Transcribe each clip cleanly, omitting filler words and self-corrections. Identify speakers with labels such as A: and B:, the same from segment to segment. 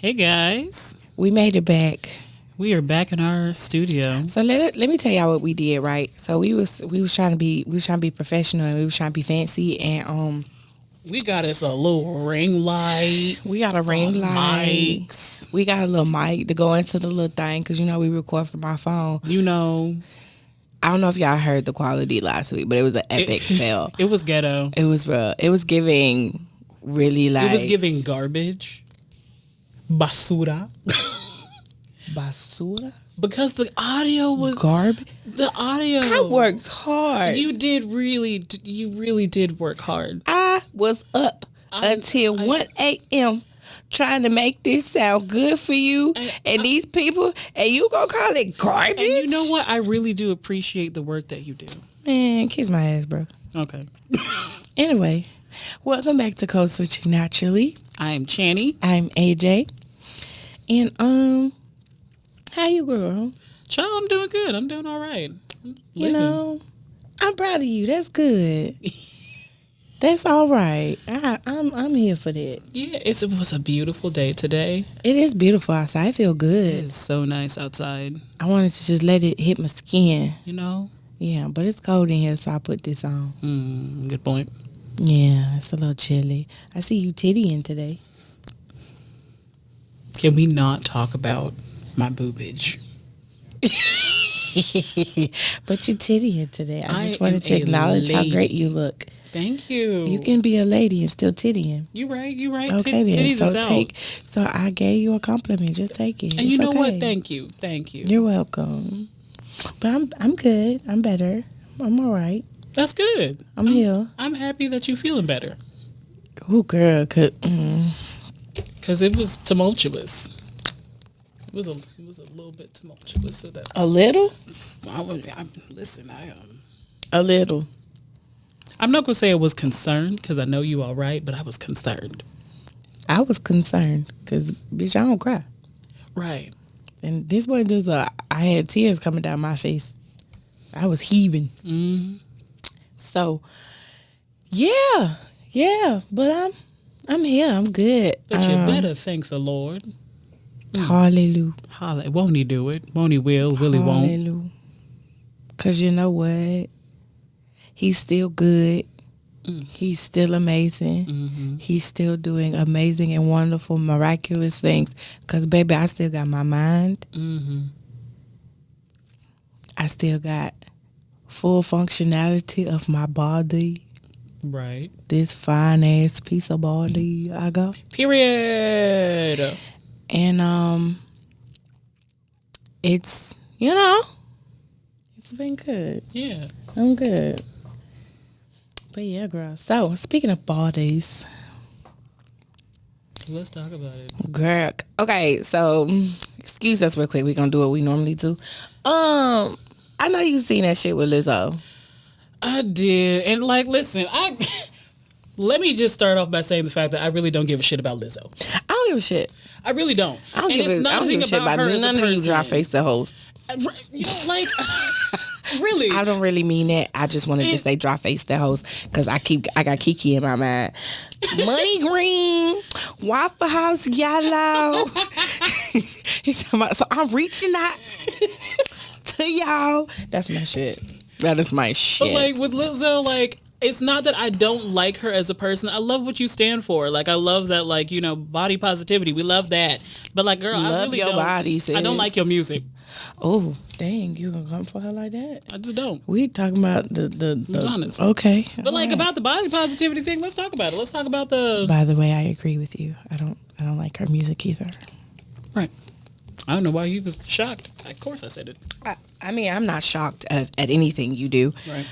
A: Hey guys,
B: We made it back.
A: we are back in our studio.
B: So let me tell y'all what we did, right? So we was trying to be professional and we was trying to be fancy and
A: We got us a little ring light.
B: we got a ring light.
A: Mics.
B: We got a little mic to go into the little thing because we record from my phone. I don't know if y'all heard the quality last week, but it was an epic fail.
A: It was ghetto.
B: It was real. It was giving really like.
A: It was giving garbage. Basura.
B: Basura?
A: Because the audio was
B: Garbage?
A: the audio.
B: I worked hard.
A: You really did work hard.
B: I was up until 1 a.m. trying to make this sound good for you and these people, and you gonna call it garbage?
A: And you know what? I really do appreciate the work that you do.
B: Man, kiss my ass, bro.
A: Okay.
B: Anyway, welcome back to Code Switching Naturally.
A: I'm Channy.
B: I'm AJ. And how you, girl?
A: Child, I'm doing good. I'm doing all right.
B: You know, I'm proud of you. That's good. That's all right. I'm here for that.
A: Yeah, it was a beautiful day today.
B: It is beautiful outside. I feel good.
A: It is so nice outside.
B: I wanted to just let it hit my skin.
A: You know?
B: Yeah, but it's cold in here, so I put this on.
A: Good point.
B: Yeah, it's a little chilly. I see you tittying today.
A: Can we not talk about my boobage?
B: But you tittying today. I just wanted to
A: am a
B: acknowledge how
A: lady.
B: great you look.
A: Thank you.
B: You can be a lady and still tittying.
A: You right.
B: Okay, then.
A: Titties
B: So
A: is out.
B: So I gave you a compliment. Just take it.
A: And
B: It's
A: you know
B: okay.
A: what? Thank you.
B: You're welcome. But I'm good. I'm better. I'm all right.
A: That's good.
B: I'm here.
A: I'm happy that you're feeling better.
B: Oh, girl.
A: Because it was tumultuous. It was a little bit tumultuous. So that
B: A little?
A: listen,
B: A little.
A: I'm not going to say I was concerned because I know you all right, but I was concerned.
B: I was concerned because, bitch, I don't cry.
A: Right.
B: And this boy I had tears coming down my face. I was heaving.
A: Mm-hmm.
B: So, yeah. But I'm here. I'm good.
A: But you better thank the Lord.
B: Hallelujah.
A: Won't he do it? Won't he will? Will he won't?
B: Hallelujah. Because you know what? He's still good. He's still amazing.
A: Mm-hmm.
B: He's still doing amazing and wonderful, miraculous things. Because, baby, I still got my mind.
A: Mm-hmm.
B: I still got full functionality of my body.
A: Right.
B: This fine-ass piece of body I got.
A: Period.
B: And, it's been good.
A: Yeah.
B: I'm good. But yeah, girl. So, speaking of bodies,
A: Let's talk about it.
B: girl. Okay, so excuse us real quick. We're gonna do what we normally do. I know you seen that shit with Lizzo.
A: I did. And listen, let me just start off by saying the fact that I really don't give a shit about Lizzo.
B: I don't give a shit.
A: I really don't.
B: I don't
A: And
B: give
A: it's
B: a, I don't give a shit about
A: her as a
B: none of you
A: person.
B: dry face the host.
A: You know, really.
B: I don't really mean that. I just wanted to say dry face the host because I got Kiki in my mind. Money green, Waffle House yellow. He's talking about, so I'm reaching out to y'all. That's my shit. That is my shit.
A: But with Lizzo, it's not that I don't like her as a person. I love what you stand for. I love that, body positivity. We love that. But girl,
B: Love
A: I really
B: your
A: don't.
B: body, sis.
A: I don't like your music.
B: Oh, dang, you gonna come for her like that?
A: I just don't.
B: We talking about the
A: I'm honest.
B: Okay.
A: But about the body positivity thing, let's talk about it. Let's talk about the.
B: By the way, I agree with you. I don't like her music either.
A: Right. I don't know why you was shocked. Of course I said it.
B: I mean, I'm not shocked at anything you do.
A: Right.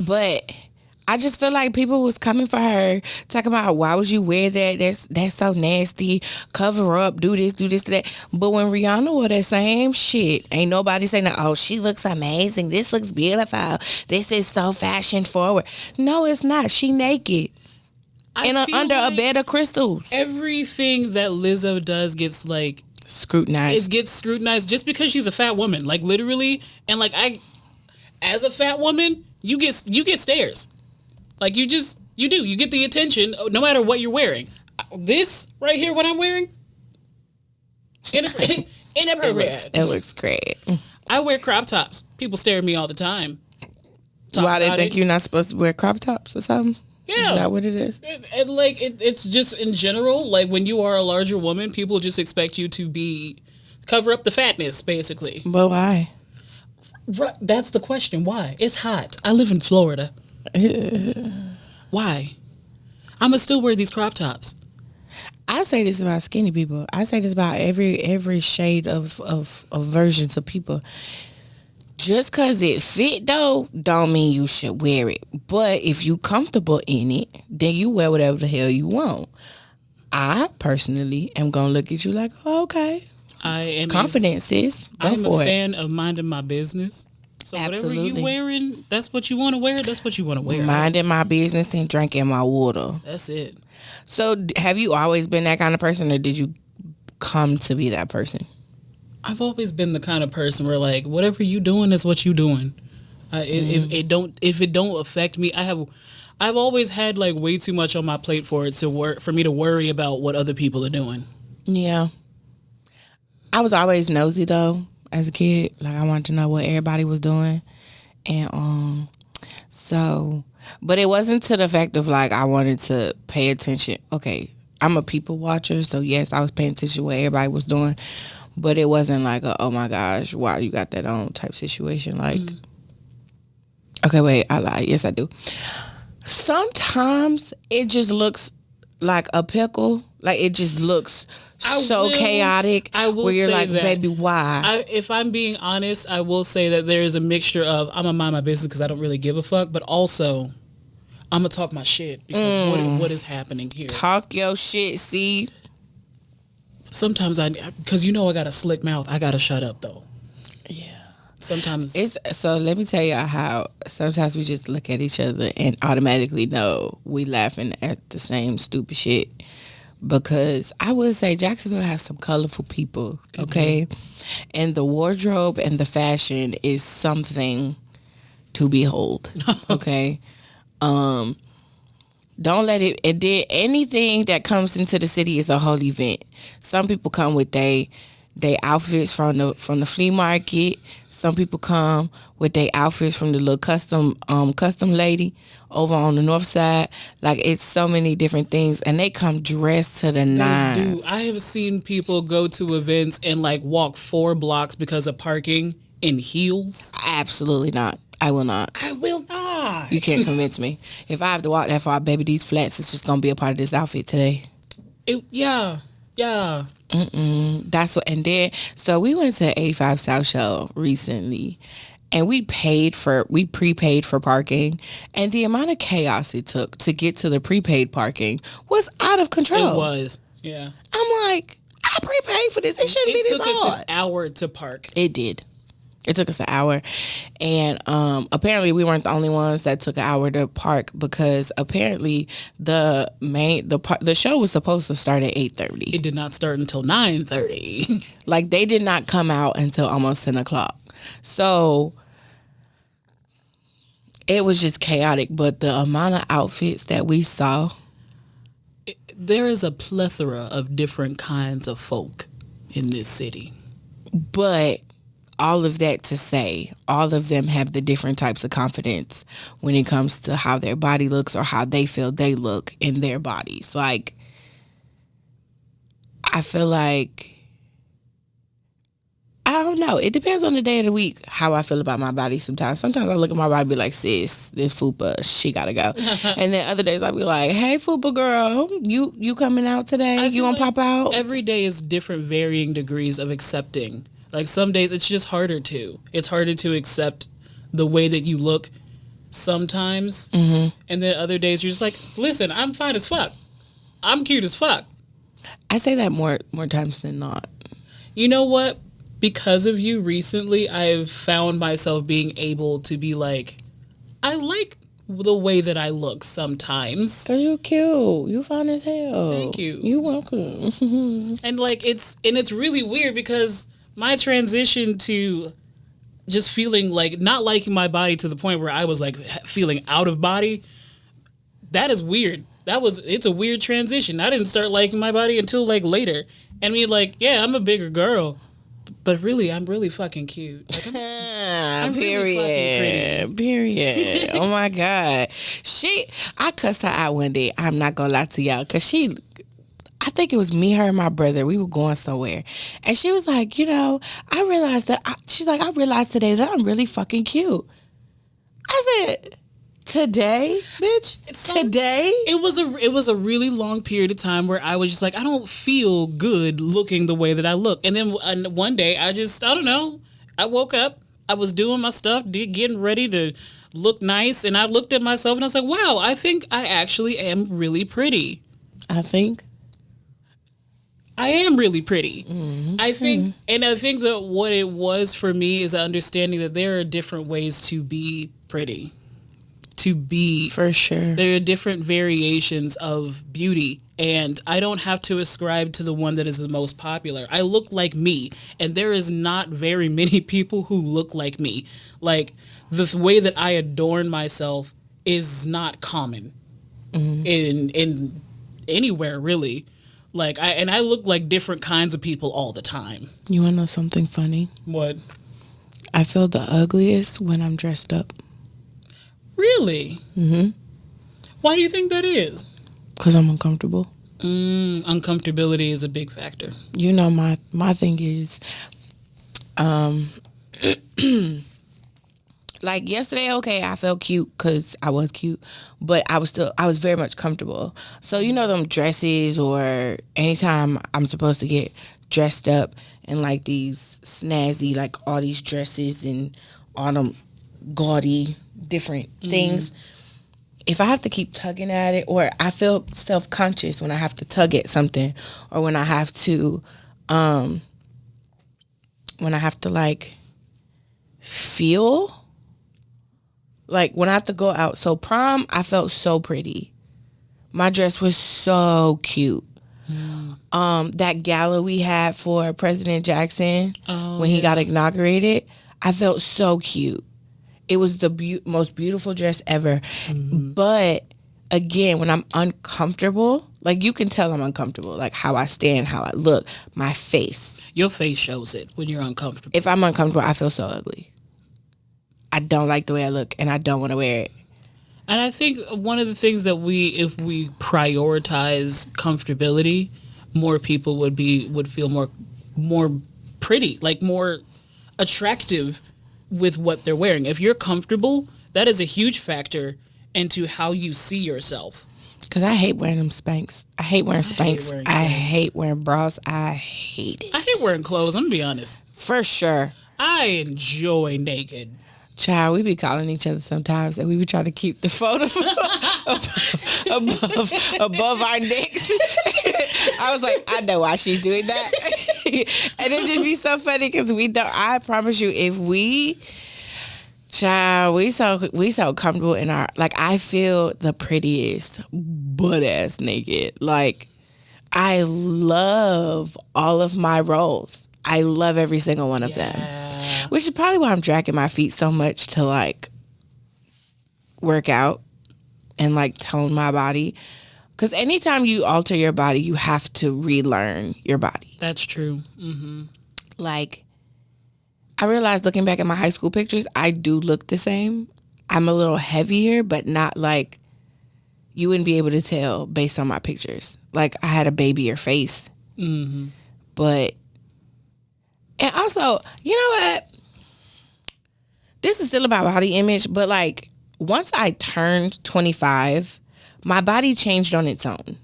B: But I just feel like people was coming for her, talking about why would you wear that? That's so nasty. Cover up, do this, that. But when Rihanna wore that same shit, ain't nobody saying, oh, she looks amazing. This looks beautiful. This is so fashion forward. No, it's not. She naked. Under a bed of crystals.
A: Everything that Lizzo does gets
B: scrutinized.
A: It gets scrutinized just because she's a fat woman. Literally. And as a fat woman, you get stares. You do. You get the attention no matter what you're wearing. This right here, what I'm wearing, inappropriate.
B: It looks great.
A: I wear crop tops. People stare at me all the time.
B: Why they think you're not supposed to wear crop tops or something?
A: Yeah.
B: Is that what it is?
A: It's just in general, like when you are a larger woman, people just expect you to cover up the fatness, basically.
B: But why?
A: Right, that's the question. Why? It's hot. I live in Florida. Why? I'ma still wear these crop tops.
B: I say this about skinny people. I say this about every shade of versions of people. Just because it fit, though, don't mean you should wear it. But if you comfortable in it, then you wear whatever the hell you want. I personally am going to look at you like, oh, okay.
A: I am
B: confidence, sis.
A: I'm a fan of minding my business. So
B: Absolutely.
A: Whatever you wearing, that's what you want to wear. That's what you want to wear.
B: Minding my business and drinking my water.
A: That's it.
B: So have you always been that kind of person, or did you come to be that person?
A: I've always been the kind of person where, like, whatever you doing is what you doing. If it don't affect me, I've always had like way too much on my plate for me to worry about what other people are doing.
B: Yeah, I was always nosy though as a kid. Like I wanted to know what everybody was doing, and but it wasn't to the fact of like I wanted to pay attention. Okay, I'm a people watcher, so yes, I was paying attention to what everybody was doing. But it wasn't like oh my gosh, why you got that on type situation. Like, okay, wait, I lied. Yes, I do. Sometimes it just looks like a pickle. Like it just looks chaotic.
A: I will
B: where you're
A: say
B: like,
A: that.
B: Baby, why?
A: If I'm being honest, I will say that there is a mixture of I'm gonna mind my business because I don't really give a fuck, but also I'm gonna talk my shit because what is happening here?
B: Talk your shit. See.
A: Sometimes because I got a slick mouth, I gotta shut up though.
B: Yeah.
A: Sometimes
B: so let me tell you how sometimes we just look at each other and automatically know we laughing at the same stupid shit. Because I would say Jacksonville has some colorful people, okay? Mm-hmm. And the wardrobe and the fashion is something to behold, okay? Don't let it did anything that comes into the city is a whole event. Some people come with they outfits from the flea market. Some people come with their outfits from the little custom lady over on the north side. Like it's so many different things, and they come dressed to the nines.
A: I have seen people go to events and like walk 4 blocks because of parking in heels.
B: Absolutely not. I will not.
A: I will not.
B: You can't convince me. If I have to walk that far, baby, these flats is just gonna be a part of this outfit today.
A: Yeah.
B: That's what. And then, so we went to 85 South Show recently, and we prepaid for parking, and the amount of chaos it took to get to the prepaid parking was out of control.
A: It was, yeah.
B: I'm like, I prepaid for this. It shouldn't be this hard.
A: It took us an hour to park.
B: It did. It took us an hour, and apparently we weren't the only ones that took an hour to park because apparently the show was supposed to start at 8:30.
A: It did not start until 9:30.
B: Like they did not come out until almost 10 o'clock. So it was just chaotic. But the amount of outfits that we saw,
A: there is a plethora of different kinds of folk in this city,
B: but. All of that to say, all of them have the different types of confidence when it comes to how their body looks or how they feel they look in their bodies. Like, I feel like, I don't know. It depends on the day of the week how I feel about my body sometimes. Sometimes I look at my body and be like, sis, this fupa, she gotta go. And then other days I'll be like, hey, fupa girl, you coming out today? You gonna pop out?
A: Every day is different varying degrees of accepting. Like some days it's just harder to. It's harder to accept the way that you look sometimes. Mm-hmm. And then other days you're just like, listen, I'm fine as fuck. I'm cute as fuck.
B: I say that more times than not.
A: You know what? Because of you recently, I've found myself being able to be like, I like the way that I look sometimes.
B: Cause you cute. You fine as hell.
A: Thank you.
B: You welcome.
A: And like it's really weird because my transition to just feeling like not liking my body to the point where I was like feeling out of body, that is weird. it's a weird transition. I didn't start liking my body until like later. I mean, like, yeah, I'm a bigger girl, but really, I'm really fucking cute. Like, I'm
B: period.
A: really fucking pretty.
B: Period. Oh my God. I cussed her out one day. I'm not gonna lie to y'all, cause I think it was me, her, and my brother. We were going somewhere, and she was like, I realized I realized today that I'm really fucking cute. I said, today, bitch? Today?
A: It was a really long period of time where I was just like, I don't feel good looking the way that I look. And then one day I don't know. I woke up, I was doing my stuff, getting ready to look nice, and I looked at myself and I was like, wow, I think I actually am really pretty.
B: I think
A: I am really pretty. Mm-hmm. I think that what it was for me is understanding that there are different ways to be pretty.
B: For sure.
A: There are different variations of beauty, and I don't have to ascribe to the one that is the most popular. I look like me, and there is not very many people who look like me. Like, the way that I adorn myself is not common in anywhere, really. Like, I look like different kinds of people all the time.
B: You want to know something funny?
A: What?
B: I feel the ugliest when I'm dressed up.
A: Really? Mm-hmm. Why do you think that is?
B: Because I'm uncomfortable.
A: Uncomfortability is a big factor.
B: My thing is, like yesterday, okay, I felt cute because I was cute, but I was very much comfortable. So, them dresses, or anytime I'm supposed to get dressed up in like these snazzy, like all these dresses and all them gaudy different things, if I have to keep tugging at it, or I feel self-conscious when I have to tug at something, or when I have to like feel like when I have to go out. So prom, I felt so pretty. My dress was so cute. That gala we had for President Jackson when he got inaugurated, I felt so cute. It was the most beautiful dress ever. But again, when I'm uncomfortable, like you can tell I'm uncomfortable, like how I stand, how I look, my face. Your face shows it when you're uncomfortable. If I'm uncomfortable, I feel so ugly. I don't like the way I look, and I don't want to wear it. And I think one of the things that if we prioritize comfortability, more people would feel more pretty, like more attractive with what they're wearing. If you're comfortable, that is a huge factor into how you see yourself. Because I hate wearing them Spanx. I hate wearing Spanx. I hate wearing bras. I hate it. I hate wearing clothes, I'm going to be honest. For sure. I enjoy naked. Child, we be calling each other sometimes, and we be trying to keep the photo above our necks. I was like, I know why she's doing that. And it just be so funny because I promise you, if we so comfortable in our, like, I feel the prettiest butt ass naked. Like, I love all of my roles. I love every single one of them. Which is probably why I'm dragging my feet so much to like work out and like tone my body. Because anytime you alter your body, you have to relearn your body. That's true. Mm-hmm. Like, I realized looking back at my high school pictures, I do look the same. I'm a little heavier, but not like you wouldn't be able to tell based on my pictures. Like, I had a babier face. Mm-hmm. But, and also, you know what? This is still about body image, but like, once I turned 25, my body changed on its own.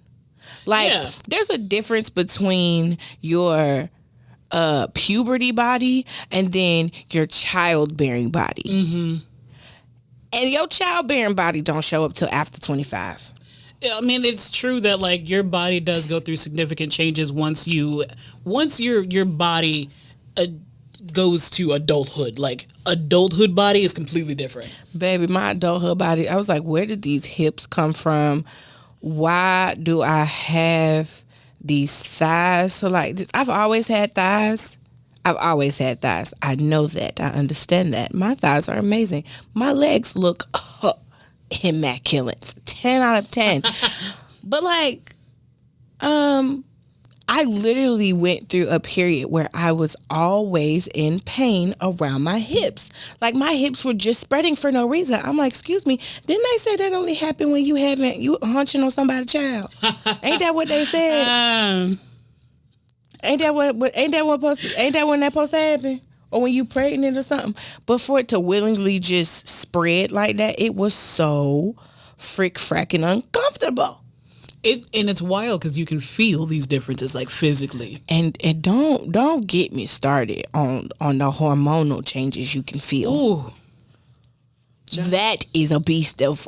B: Like, there's a difference between your puberty body and then your childbearing body. Mm-hmm. And your childbearing body don't show up till after 25. I mean, it's true that like your body does go through significant changes once your body goes to adulthood. Like, adulthood body is completely different. Baby, my adulthood body, I was like, where did these hips come from? Why do I have these thighs? So like, I've always had thighs. I know that. I understand that. My thighs are amazing. My legs look immaculate. 10 out of 10. But like, I literally went through a period where I was always in pain around my hips. Like my hips were just spreading for no reason. I'm like, excuse me, didn't they say that only happened when you hunching on somebody's child? Ain't that what they said? Ain't that when that supposed to happen? Or when you pregnant or something? But for it to willingly just spread like that, it was so fracking uncomfortable.
A: And it's wild because you can feel these differences like physically.
B: And don't get me started on the hormonal changes you can feel.
A: Ooh.
B: That is a beast of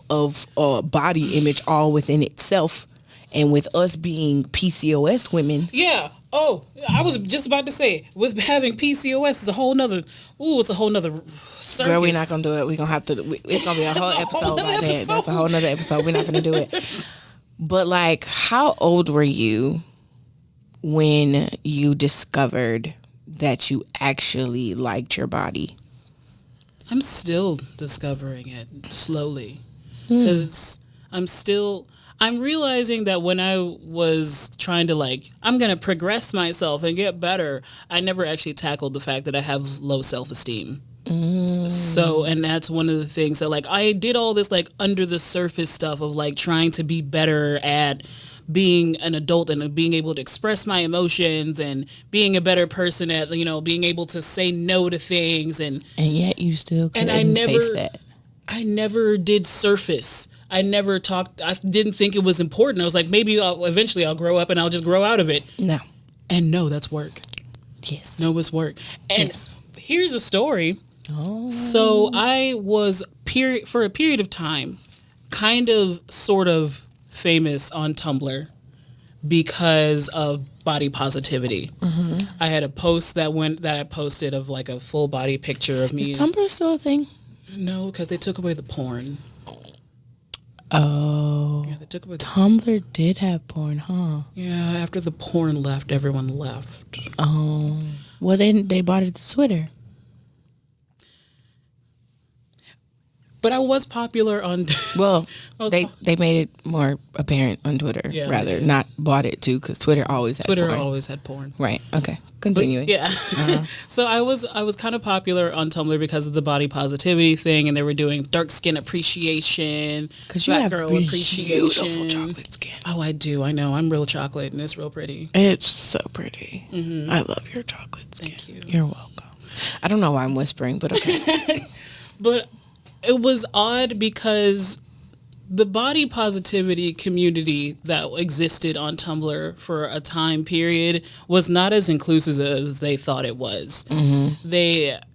B: body image all within itself. And with us being PCOS women.
A: Yeah. Oh, I was just about to say, with having PCOS, it's a whole nother circus.
B: Girl, we're not going to do it. We're going to have to, it's going to be a whole episode about that. That's a whole nother episode. We're not going to do it. But like, how old were you when you discovered that you actually liked your body?
A: I'm still discovering it slowly because I'm realizing that when I was trying to I'm going to progress myself and get better, I never actually tackled the fact that I have low self-esteem. So, and that's one of the things that I did all this under the surface stuff of trying to be better at being an adult and being able to express my emotions and being a better person at, being able to say no to things. And
B: yet you still couldn't face that.
A: I never did surface. I never talked. I didn't think it was important. I was like, maybe eventually I'll grow up and I'll just grow out of it.
B: No.
A: And no, that's work.
B: Yes.
A: No, it's work. And here's a story. Oh. So I was for a period of time, kind of sort of famous on Tumblr because of body positivity. Mm-hmm. I had a post that I posted of a full body picture of me.
B: Is Tumblr still a thing?
A: No, because they took away the porn.
B: Oh.
A: Yeah, they took away
B: Tumblr did have porn, huh?
A: Yeah, after the porn left, everyone left.
B: Oh. Well, then they bought it to Twitter.
A: But I was popular on...
B: Well, they made it more apparent on Twitter, not bought it too, because Twitter always had porn.
A: Twitter always had porn.
B: Right, okay. Continuing.
A: But, yeah. Uh-huh. So I was kind of popular on Tumblr because of the body positivity thing, and they were doing dark skin appreciation, fat girl appreciation.
B: Beautiful chocolate skin.
A: Oh, I do. I know. I'm real chocolate, and it's real pretty.
B: It's so pretty. Mm-hmm. I love your chocolate skin.
A: Thank you.
B: You're welcome. I don't know why I'm whispering, but okay.
A: But... it was odd because the body positivity community that existed on Tumblr for a time period was not as inclusive as they thought it was. Mm-hmm.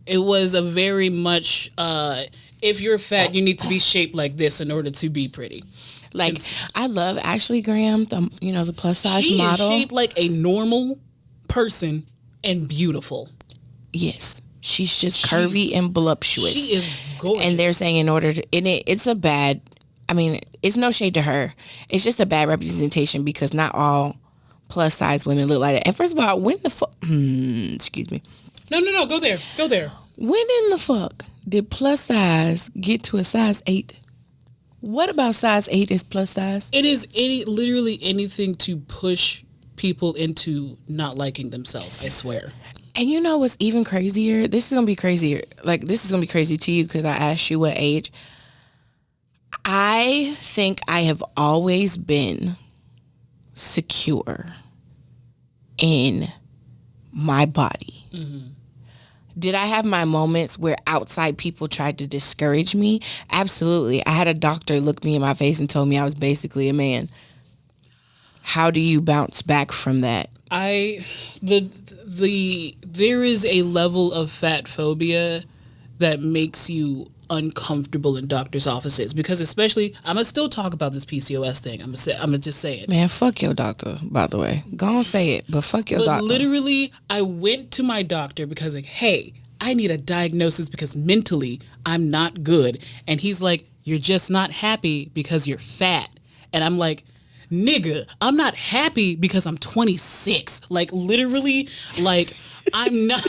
A: It was a very much, if you're fat, you need to be shaped like this in order to be pretty.
B: I love Ashley Graham, the plus size model.
A: She is shaped like a normal person and beautiful.
B: Yes. She's just curvy and voluptuous.
A: She is gorgeous.
B: And they're saying it's it's no shade to her. It's just a bad representation because not all plus size women look like that. And first of all, when the fuck... excuse me.
A: No, go there.
B: When in the fuck did plus size get to a size 8? What about size 8 is plus size?
A: It is literally anything to push people into not liking themselves, I swear.
B: And you know what's even crazier? This is going to be crazier. This is going to be crazy to you because I asked you what age. I think I have always been secure in my body. Mm-hmm. Did I have my moments where outside people tried to discourage me? Absolutely. I had a doctor look me in my face and told me I was basically a man. How do you bounce back from that?
A: There is a level of fat phobia that makes you uncomfortable in doctor's offices because especially I'm gonna still talk about this PCOS thing. I'm gonna just say it.
B: Man, fuck your doctor, by the way. Go on, say it, but fuck your doctor.
A: Literally, I went to my doctor because hey, I need a diagnosis because mentally I'm not good. And he's like, you're just not happy because you're fat. And I'm like, nigga, I'm not happy because I'm 26. Literally, I'm not.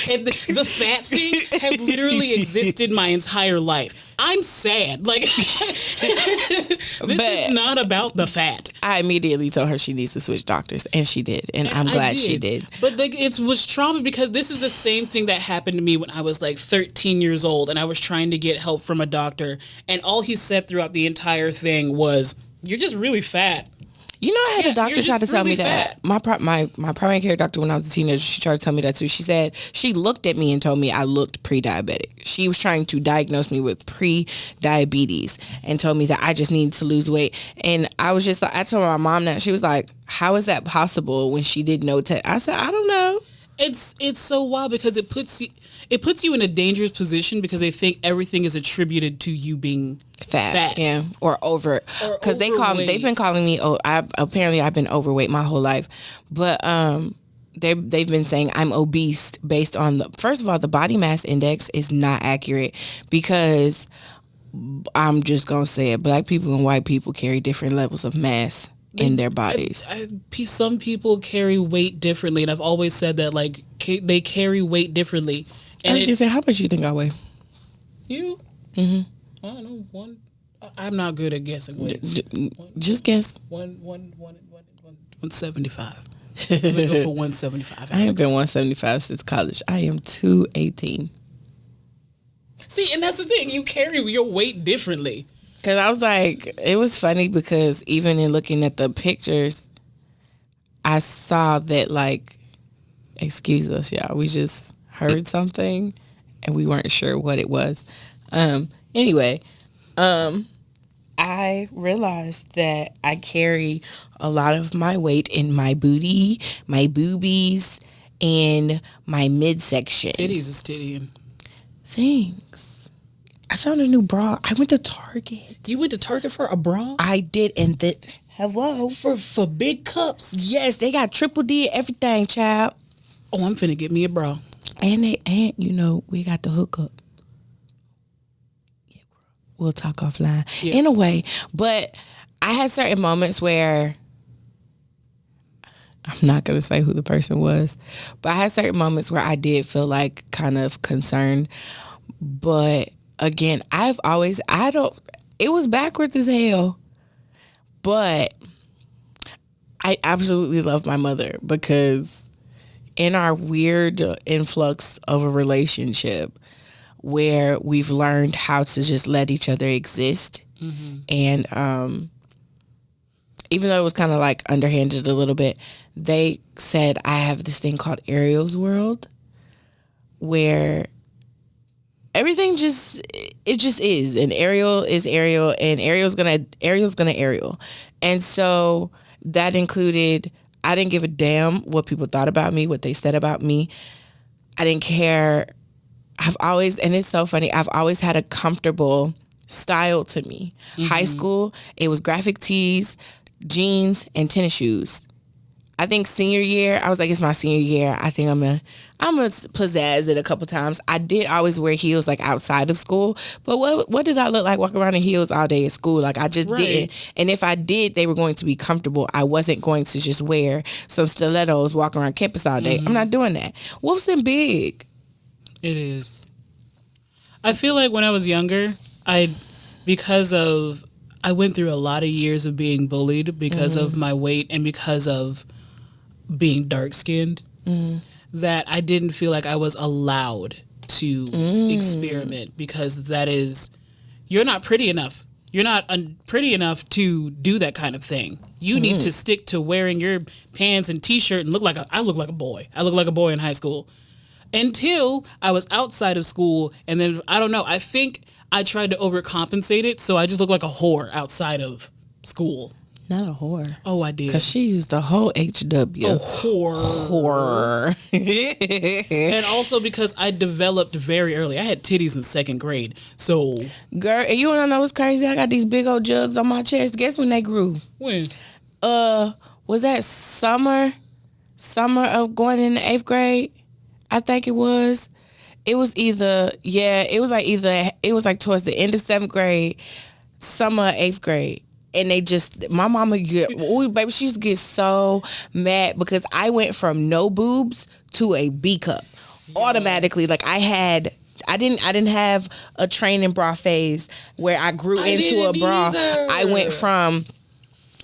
A: And the fat thing has literally existed my entire life. I'm sad. This is not about the fat.
B: I immediately told her she needs to switch doctors, and she did, and I'm glad she did.
A: But it was trauma because this is the same thing that happened to me when I was like 13 years old, and I was trying to get help from a doctor, and all he said throughout the entire thing was, "You're just really fat."
B: You know, I had a doctor try to tell me that.
A: fat.
B: My primary care doctor when I was a teenager, she tried to tell me that too. She said she looked at me and told me I looked pre-diabetic. She was trying to diagnose me with pre-diabetes and told me that I just needed to lose weight. And I was just like, I told my mom that. She was like, "How is that possible?" When she didn't know. I said, "I don't know."
A: It's so wild because it puts you in a dangerous position because they think everything is attributed to you being fat.
B: Yeah, or over, because they've been calling me. Apparently I've been overweight my whole life, but they've been saying I'm obese based on first of all, the body mass index is not accurate because I'm just gonna say it. Black people and white people carry different levels of mass in their bodies.
A: Some people carry weight differently, and I've always said that like they carry weight differently. And
B: I was gonna say, how much do you think I weigh?
A: You? Mm-hmm. I don't know. I'm not good at guessing weight.
B: Just guess.
A: 175. I'm gonna go for 175.
B: I ain't been 175 since college. I am 218.
A: See, and that's the thing. You carry your weight differently.
B: Because I was like, it was funny because even in looking at the pictures, I saw that, like, excuse us, y'all, we just heard something and we weren't sure what it was. Anyway, I realized that I carry a lot of my weight in my booty, my boobies, and my midsection.
A: Titties is tittying.
B: Thanks. I found a new bra. I went to Target.
A: You went to Target for a bra?
B: I did, and hello.
A: For big cups?
B: Yes, they got triple D everything, child.
A: Oh, I'm finna get me a bra.
B: And you know, we got the hookup. Yeah, we'll talk offline. Yeah. In a way, but I had certain moments where I'm not going to say who the person was, but I had certain moments where I did feel like kind of concerned, but again, it was backwards as hell, but I absolutely love my mother because in our weird influx of a relationship where we've learned how to just let each other exist. Mm-hmm. And even though it was kind of like underhanded a little bit, they said I have this thing called Ariel's World where everything just is, and Ariel is Ariel, and Ariel's gonna Ariel. And so that included, I didn't give a damn what people thought about me, what they said about me. I didn't care. And it's so funny, I've always had a comfortable style to me. Mm-hmm. High school, it was graphic tees, jeans, and tennis shoes. I think senior year, I was like, it's my senior year. I think I'm gonna pizzazz it a couple times. I did always wear heels like outside of school, but what did I look like walking around in heels all day at school? Like I just didn't. And if I did, they were going to be comfortable. I wasn't going to just wear some stilettos, walk around campus all day. Mm-hmm. I'm not doing that. Wolfson big.
A: It is. I feel like when I was younger, I went through a lot of years of being bullied because of my weight and because of being dark-skinned, that I didn't feel like I was allowed to experiment because you're not pretty enough. You're not pretty enough to do that kind of thing. You need to stick to wearing your pants and t-shirt and I look like a boy. I look like a boy in high school. Until I was outside of school, and then, I don't know, I think I tried to overcompensate it, so I just look like a whore outside of school.
B: Not a whore.
A: Oh, I did.
B: Because she used the whole HW.
A: A whore. And also because I developed very early. I had titties in second grade, so.
B: Girl, and you want to know what's crazy? I got these big old jugs on my chest. Guess when they grew?
A: When?
B: Was that summer of going into 8th grade? I think it was. It was like towards the end of 7th grade, summer of 8th grade. And my mama she used to get so mad because I went from no boobs to a B cup automatically. Like I I didn't have a training bra phase where I grew into a bra.
A: Either.
B: I went from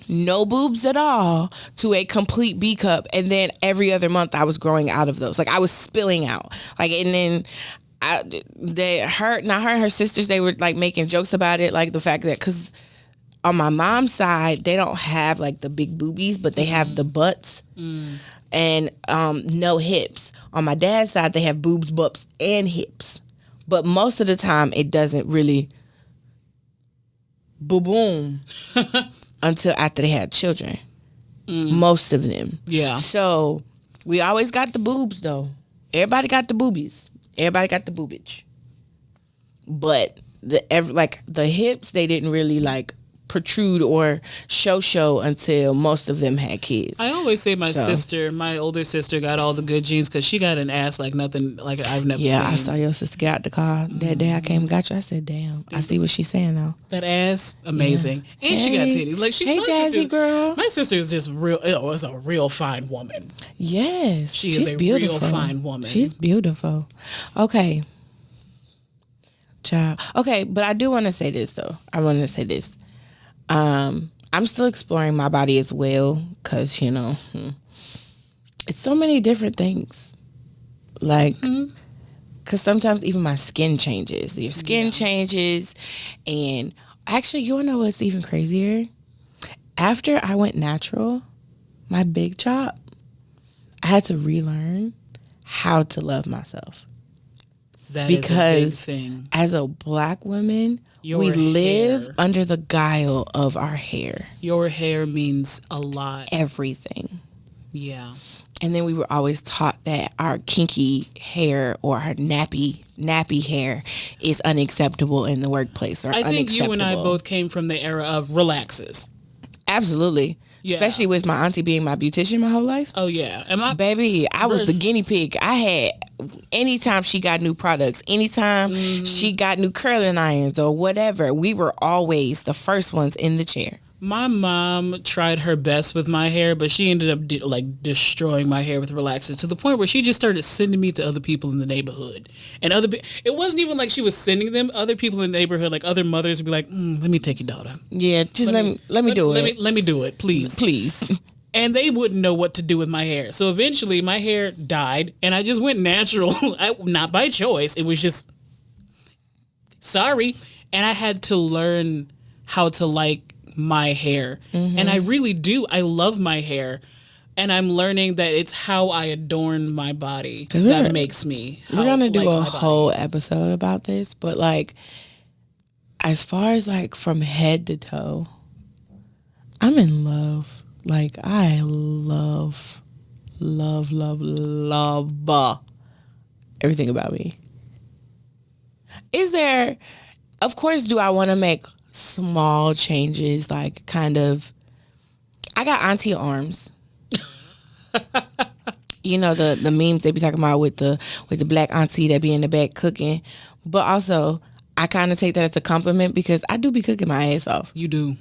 B: no boobs at all to a complete B cup, and then every other month I was growing out of those. Like I was spilling out. Like, and then her and her sisters, they were like making jokes about it, like the fact that because on my mom's side they don't have like the big boobies, but they have the butts and no hips. On my dad's side they have boobs, butts, and hips, but most of the time it doesn't really boom until after they had children. Most of them. Yeah. So we always got the boobs though. Everybody got the boobies. Everybody got the boobage. But the hips, they didn't really like protrude or show until most of them had kids.
A: I always say my older sister got all the good genes because she got an ass like nothing like I've never seen.
B: Yeah, I saw your sister get out the car that day I came and got you. I said, damn, I see what she's saying now.
A: That ass, amazing. Yeah. And she got titties. Like
B: hey, Jazzy girl.
A: My sister is just is a real fine woman.
B: Yes.
A: She's a beautiful. Real fine woman.
B: She's beautiful. Okay. Child. Okay, but I do want to say this though. I'm still exploring my body as well because, it's so many different things. Like, because sometimes even my skin changes. Your skin changes. And actually, you want to know what's even crazier? After I went natural, my big chop, I had to relearn how to love myself.
A: That is a big thing.
B: As a black woman, we live under the guile of our hair.
A: Your hair means a lot.
B: Everything.
A: Yeah.
B: And then we were always taught that our kinky hair or our nappy hair is unacceptable in the workplace or unacceptable. I think
A: you and I both came from the era of relaxes.
B: Absolutely. Yeah. Especially with my auntie being my beautician my whole life.
A: Oh, yeah.
B: Baby, I was the guinea pig. I had, anytime she got new products, anytime she got new curling irons or whatever, we were always the first ones in the chair.
A: My mom tried her best with my hair, but she ended up destroying my hair with relaxers to the point where she just started sending me to other people in the neighborhood. And it wasn't even like she was sending them. Other people in the neighborhood, like other mothers, would be like, "Let me take your daughter."
B: Yeah, just let me do it.
A: Let me do it, please,
B: please.
A: And they wouldn't know what to do with my hair. So eventually, my hair died, and I just went natural. Not by choice. It was just sorry, and I had to learn how to like my hair. And I really do. I love my hair, and I'm learning that it's how I adorn my body that makes me.
B: We're gonna do a whole episode about this, but like as far as like from head to toe, I'm in love. Like I love everything about me. Is there, of course, do I want to make small changes, like kind of, I got auntie arms. The memes they be talking about with the black auntie that be in the back cooking, but also I kind of take that as a compliment because I do be cooking my ass off.
A: You do.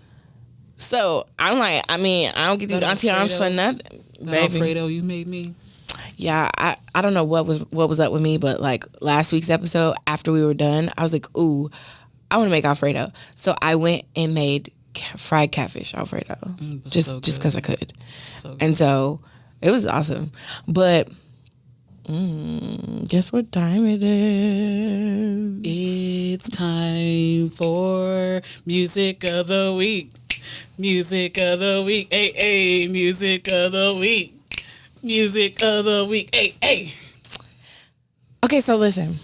B: So I'm like, I don't get these auntie arms for nothing, baby.
A: Alfredo you made me.
B: Yeah, I don't know what was up with me, but like last week's episode after we were done, I was like, ooh, I want to make Alfredo. So I went and made fried catfish Alfredo. Just because I could. And so it was awesome. But guess what time it is?
A: It's time for Music of the Week. Music of the Week. Hey, hey. Music of the Week. Music of the Week. Hey, hey.
B: Okay, so listen.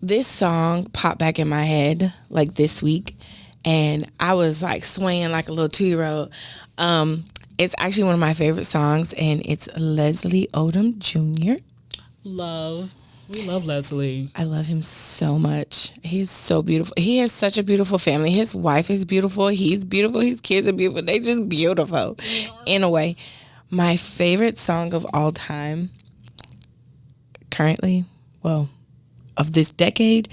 B: This song popped back in my head like this week, and I was like swaying like a little 2-year-old. It's actually one of my favorite songs, and it's Leslie Odom Jr.
A: We love Leslie.
B: I love him so much. He's so beautiful. He has such a beautiful family. His wife is beautiful. He's beautiful. His kids are beautiful. They just beautiful in a way. My favorite song of all time currently, of this decade,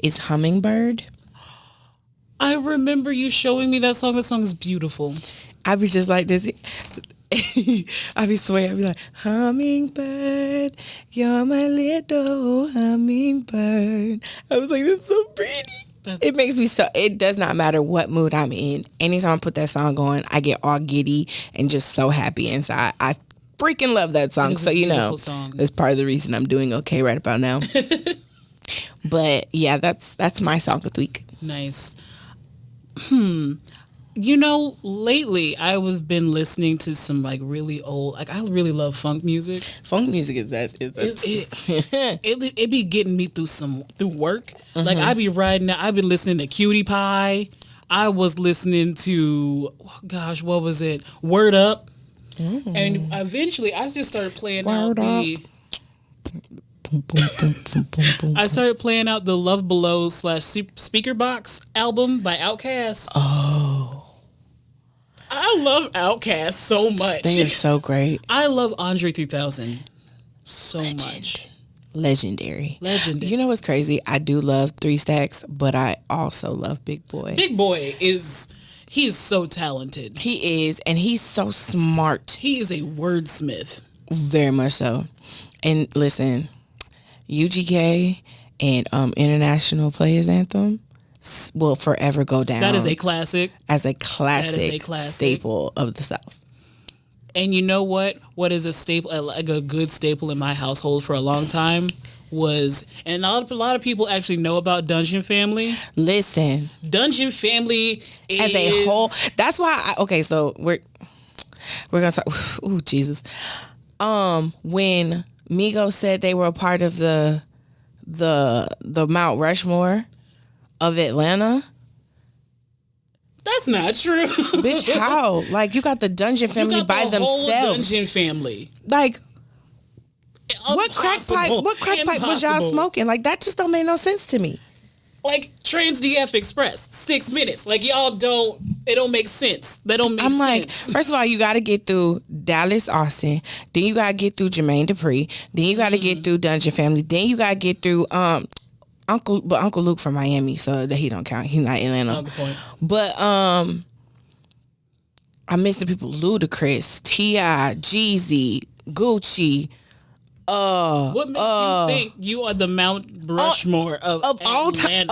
B: is Hummingbird.
A: I remember you showing me that song. That song is beautiful.
B: I be just like this. I be swaying. I be like, hummingbird hummingbird. You're my little hummingbird. I was like, that's so pretty. It makes me so, it does not matter what mood I'm in. Anytime I put that song on, I get all giddy and just so happy inside. I freaking love that song. So, you know, that's part of the reason I'm doing okay right about now. But yeah, that's my song of the week.
A: Nice. You know, lately I've been listening to some like really old, like I really love funk music.
B: Funk music is that
A: it be getting me through work. Like I be I've been listening to Cutie Pie. I was listening to, gosh, what was it? Word Up. And eventually I just started playing I started playing out the Love Below / Speaker Box album by Outkast.
B: Oh.
A: I love Outkast so much.
B: They are so great.
A: I love Andre 3000 so much.
B: Legendary. You know what's crazy? I do love 3 Stacks, but I also love Big Boy.
A: Big Boy is so talented.
B: He is, and he's so smart.
A: He is a wordsmith.
B: Very much so. And listen, UGK and International Players Anthem will forever go down.
A: That is a classic.
B: As a classic staple of the South.
A: And you know what? What is a staple, like a good staple in my household for a long time was, and a lot of people actually know about Dungeon Family.
B: Listen,
A: Dungeon Family is,
B: as a whole. That's why. So we're gonna talk. Ooh, Jesus. When Migos said they were a part of the Mount Rushmore of Atlanta.
A: That's not true.
B: Bitch, how? Like, you got the Dungeon Family by themselves.
A: Whole Dungeon Family.
B: Like, what crack pipe was y'all smoking? Like, that just don't make no sense to me.
A: Like, Trans DF Express, 6 minutes. Like, it don't make sense. That don't make sense. I'm like,
B: first of all, you got to get through Dallas, Austin. Then you got to get through Jermaine Dupri. Then you got to get through Dungeon Family. Then you got to get through Uncle Luke from Miami, so that he don't count. He's not Atlanta. Good point. But I miss the people: Ludacris, T.I., Jeezy, Gucci.
A: What makes you think you are the Mount Rushmore of
B: all time?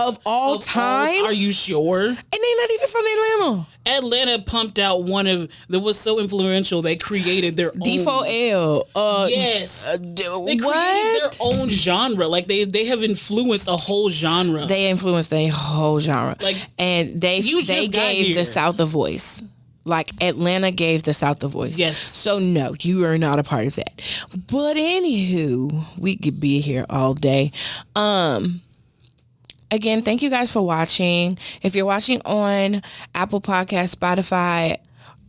A: Are you sure?
B: And they not even from Atlanta.
A: Atlanta pumped out that was so influential. They created their own
B: D4L.
A: Yes, they created their own genre. Like they have influenced a whole genre.
B: They influenced a whole genre. And they gave the South a voice. Like, Atlanta gave the South a voice.
A: Yes.
B: So, no, you are not a part of that. But, anywho, we could be here all day. Again, thank you guys for watching. If you're watching on Apple Podcasts, Spotify,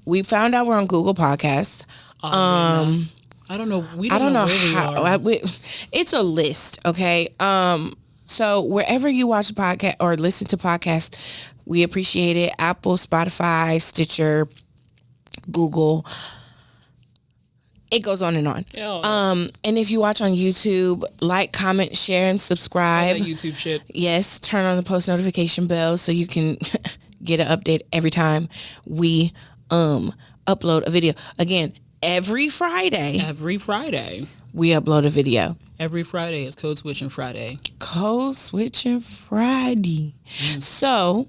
B: we found out we're on Google Podcasts.
A: I don't know. I don't know how.
B: It's a list, okay? So, wherever you watch a podcast or listen to podcasts, we appreciate it. Apple, Spotify, Stitcher, Google. It goes on and on. And if you watch on YouTube, like, comment, share, and subscribe.
A: All that YouTube shit.
B: Yes, turn on the post notification bell so you can get an update every time we upload a video. Again, every Friday. We upload a video.
A: Every Friday is Code Switching Friday.
B: Code Switching Friday. So,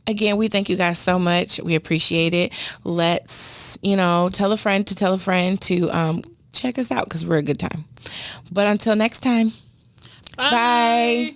B: again, we thank you guys so much. We appreciate it. Let's, tell a friend to check us out because we're a good time. But until next time, bye.